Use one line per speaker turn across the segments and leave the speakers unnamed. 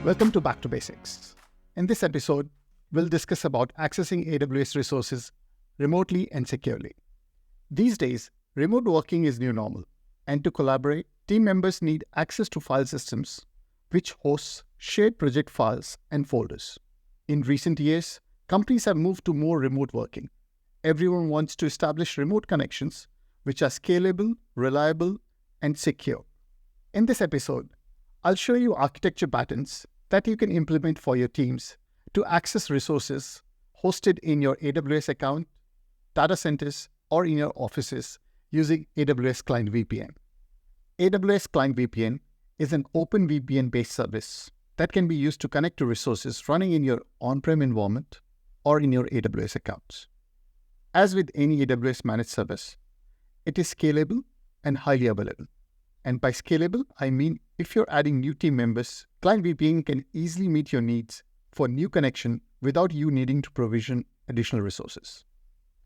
Welcome to Back to Basics. In this episode, we'll discuss about accessing AWS resources remotely and securely. These days, remote working is new normal, and to collaborate, team members need access to file systems, which hosts shared project files and folders. In recent years, companies have moved to more remote working. Everyone wants to establish remote connections, which are scalable, reliable, and secure. In this episode, I'll show you architecture patterns that you can implement for your teams to access resources hosted in your AWS account, data centers, or in your offices using AWS Client VPN. AWS Client VPN is an open VPN-based service that can be used to connect to resources running in your on-prem environment or in your AWS accounts. As with any AWS managed service, it is scalable and highly available. And by scalable, I mean if you're adding new team members, Client VPN can easily meet your needs for new connection without you needing to provision additional resources.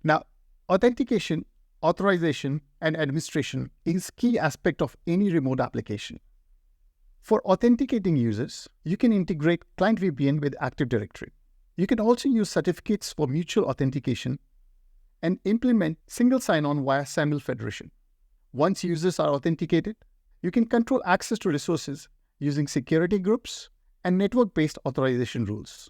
Now, authentication, authorization, and administration is key aspect of any remote application. For authenticating users, you can integrate Client VPN with Active Directory. You can also use certificates for mutual authentication and implement single sign-on via SAML federation. Once users are authenticated, you can control access to resources using security groups and network-based authorization rules.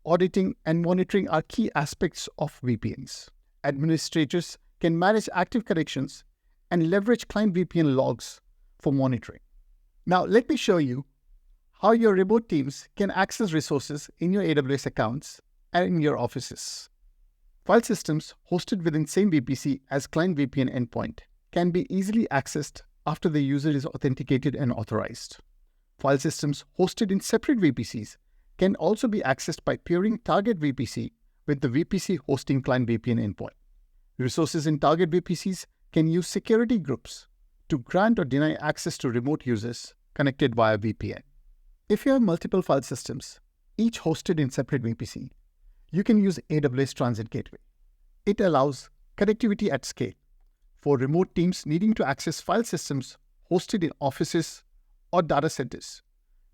Auditing and monitoring are key aspects of VPNs. Administrators can manage active connections and leverage Client VPN logs for monitoring. Now, let me show you how your remote teams can access resources in your AWS accounts and in your offices. File systems hosted within same VPC as Client VPN endpoint can be easily accessed after the user is authenticated and authorized. File systems hosted in separate VPCs can also be accessed by peering target VPC with the VPC hosting Client VPN endpoint. Resources in target VPCs can use security groups to grant or deny access to remote users connected via VPN. If you have multiple file systems, each hosted in separate VPC, you can use AWS Transit Gateway. It allows connectivity at scale for remote teams needing to access file systems hosted in offices or data centers.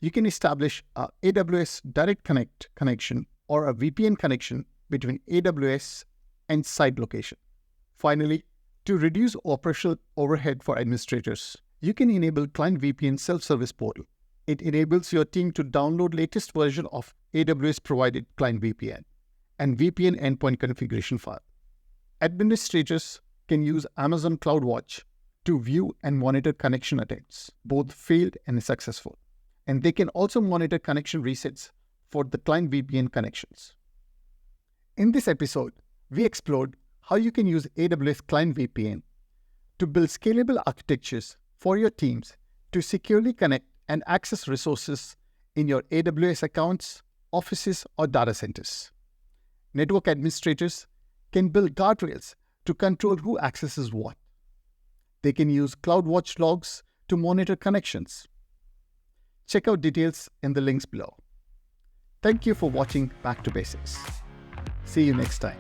You can establish a AWS Direct Connect connection or a VPN connection between AWS and site location. Finally, to reduce operational overhead for administrators, you can enable Client VPN self-service portal. It enables your team to download latest version of AWS-provided Client VPN and VPN endpoint configuration file. Administrators can use Amazon CloudWatch to view and monitor connection attempts, both failed and successful. And they can also monitor connection resets for the Client VPN connections. In this episode, we explored how you can use AWS Client VPN to build scalable architectures for your teams to securely connect and access resources in your AWS accounts, offices, or data centers. Network administrators can build guardrails to control who accesses what. They can use CloudWatch logs to monitor connections. Check out details in the links below. Thank you for watching Back to Basics. See you next time.